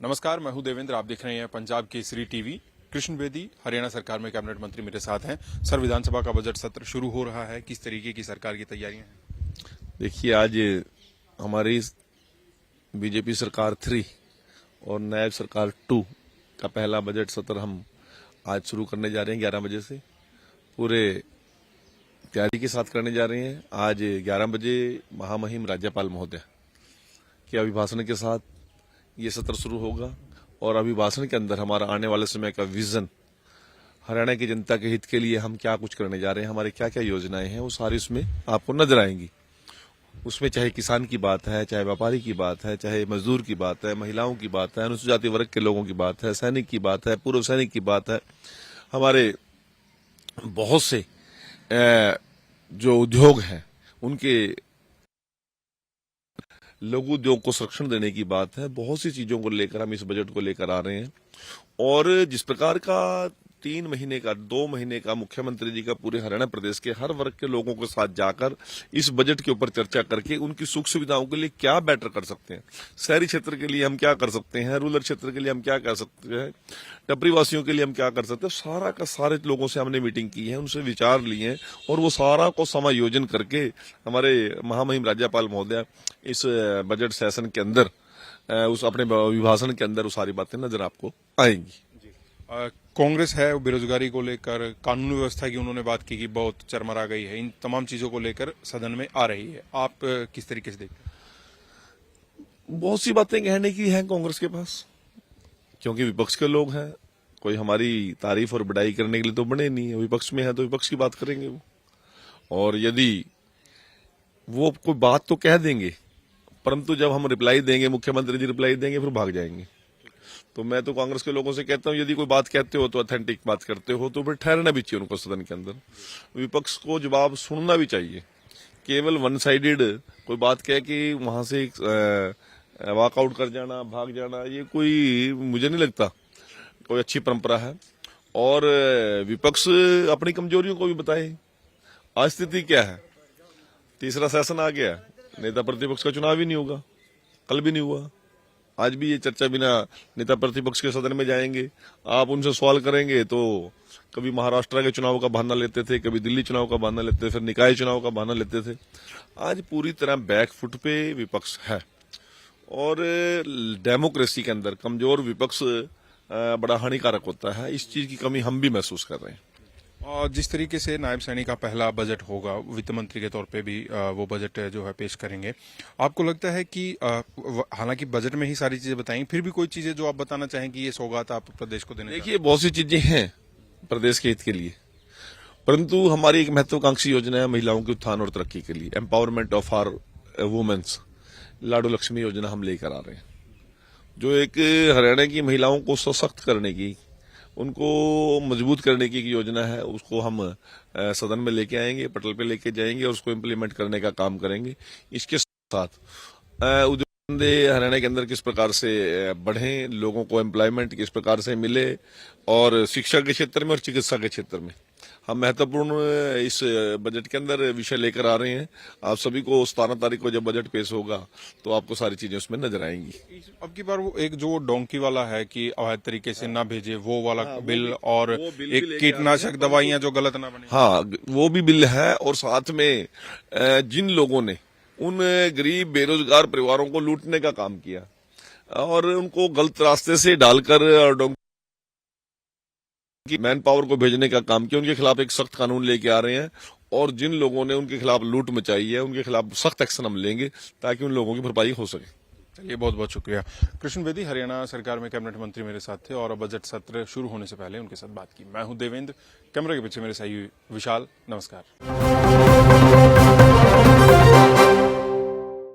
नमस्कार, मैं हूं देवेंद्र। आप देख रहे हैं पंजाब केसरी टीवी। कृष्ण बेदी हरियाणा सरकार में कैबिनेट मंत्री मेरे साथ हैं। सर, विधानसभा का बजट सत्र शुरू हो रहा है, किस तरीके की सरकार की तैयारियां हैं? देखिए, आज हमारी बीजेपी सरकार 3 और नायब सरकार 2 का पहला बजट सत्र हम आज शुरू करने जा रहे हैं 11 बजे से। पूरे तैयारी के साथ करने जा रहे हैं। आज 11 बजे महामहिम राज्यपाल महोदय के अभिभाषण के साथ ये सत्र शुरू होगा और अभिभाषण के अंदर हमारा आने वाले समय का विजन, हरियाणा की जनता के हित के लिए हम क्या कुछ करने जा रहे हैं, हमारे क्या क्या योजनाएं हैं, वो सारी उसमें आपको नजर आएंगी। उसमें चाहे किसान की बात है, चाहे व्यापारी की बात है, चाहे मजदूर की बात है, महिलाओं की बात है, अनुसूचित जाति वर्ग के लोगों की बात है, सैनिक की बात है, पूर्व सैनिक की बात है, हमारे बहुत से जो उद्योग हैं उनके लघु उद्योग को संरक्षण देने की बात है। बहुत सी चीजों को लेकर हम इस बजट को लेकर आ रहे हैं और जिस प्रकार का 3 महीने का 2 महीने का मुख्यमंत्री जी का पूरे हरियाणा प्रदेश के हर वर्ग के लोगों के साथ जाकर इस बजट के ऊपर चर्चा करके उनकी सुख सुविधाओं के लिए क्या बेटर कर सकते हैं, शहरी क्षेत्र के लिए हम क्या कर सकते हैं, रूरल क्षेत्र के लिए हम क्या कर सकते हैं, टपरी वासियों के लिए हम क्या कर सकते हैं, सारा का सारे लोगों से हमने मीटिंग की है, उनसे विचार लिए हैं और वो सारा को समायोजन करके हमारे महामहिम राज्यपाल महोदय इस बजट सेशन के अंदर उस अपने अभिभाषण के अंदर वो सारी बातें नजर आपको आएंगी। कांग्रेस है वो बेरोजगारी को लेकर, कानून व्यवस्था की उन्होंने बात की कि बहुत चरमरा गई है, इन तमाम चीजों को लेकर सदन में आ रही है। आप किस तरीके से देखते हैं? बहुत सी बातें कहने की हैं कांग्रेस के पास, क्योंकि विपक्ष के लोग हैं। कोई हमारी तारीफ और बड़ाई करने के लिए तो बने नहीं है। विपक्ष में है तो विपक्ष की बात करेंगे वो, और यदि वो कोई बात तो कह देंगे, परंतु जब हम रिप्लाई देंगे, मुख्यमंत्री जी रिप्लाई देंगे, फिर भाग जाएंगे। तो मैं तो कांग्रेस के लोगों से कहता हूं, यदि कोई बात कहते हो तो ऑथेंटिक बात करते हो तो फिर ठहरना भी चाहिए उनको सदन के अंदर। विपक्ष को जवाब सुनना भी चाहिए। केवल वन साइडेड कोई बात कह के वहां से वॉकआउट कर जाना, भाग जाना, ये कोई मुझे नहीं लगता कोई अच्छी परंपरा है। और विपक्ष अपनी कमजोरियों को भी बताए। आज स्थिति क्या है? तीसरा सेशन आ गया, नेता प्रतिपक्ष का चुनाव ही नहीं होगा, कल भी नहीं हुआ, आज भी ये चर्चा बिना नेता प्रतिपक्ष के सदन में जाएंगे। आप उनसे सवाल करेंगे तो कभी महाराष्ट्र के चुनाव का बहाना लेते थे, कभी दिल्ली चुनाव का बहाना लेते थे, फिर निकाय चुनाव का बहाना लेते थे। आज पूरी तरह बैकफुट पे विपक्ष है और डेमोक्रेसी के अंदर कमजोर विपक्ष बड़ा हानिकारक होता है। इस चीज की कमी हम भी महसूस कर रहे हैं। और जिस तरीके से नायब सैनी का पहला बजट होगा, वित्त मंत्री के तौर पे भी वो बजट जो है पेश करेंगे, आपको लगता है कि हालांकि बजट में ही सारी चीजें बताएंगे, फिर भी कोई चीजें जो आप बताना चाहें कि ये सौगात आप प्रदेश को देने? देखिए, बहुत सी चीजें हैं प्रदेश के हित के लिए, परंतु हमारी एक महत्वाकांक्षी योजना है महिलाओं के उत्थान और तरक्की के लिए, एम्पावरमेंट ऑफ आवर वुमेन्स, लाडू लक्ष्मी योजना हम लेकर आ रहे हैं, जो एक हरियाणा की महिलाओं को सशक्त करने की, उनको मजबूत करने की एक योजना है। उसको हम सदन में लेके आएंगे, पटल पे लेके जाएंगे और उसको इम्प्लीमेंट करने का काम करेंगे। इसके साथ उद्योग धंधे हरियाणा के अंदर किस प्रकार से बढ़े, लोगों को एम्प्लॉयमेंट किस प्रकार से मिले, और शिक्षा के क्षेत्र में और चिकित्सा के क्षेत्र में हम महत्वपूर्ण इस बजट के अंदर विषय लेकर आ रहे हैं। आप सभी को 17 तारीख को जब बजट पेश होगा तो आपको सारी चीजें उसमें नजर आएंगी। अब की बार वो एक जो डोंकी वाला है कि अवैध तरीके से ना भेजे, वो वाला बिल, और एक कीटनाशक दवाइयां जो गलत ना बने, हाँ, वो भी बिल है। और साथ में जिन लोगों ने उन गरीब बेरोजगार परिवारों को लूटने का काम किया और उनको गलत रास्ते से डालकर की मैन पावर को भेजने का काम किया, उनके खिलाफ एक सख्त कानून लेके आ रहे हैं। और जिन लोगों ने उनके खिलाफ लूट मचाई है, उनके खिलाफ सख्त एक्शन हम लेंगे ताकि उन लोगों की भरपाई हो सके। चलिए, बहुत बहुत शुक्रिया। कृष्ण बेदी हरियाणा सरकार में कैबिनेट मंत्री मेरे साथ थे और बजट सत्र शुरू होने से पहले उनके साथ बात की। मैं हूं देवेंद्र, कैमरे के पीछे मेरे सहयोगी विशाल। नमस्कार।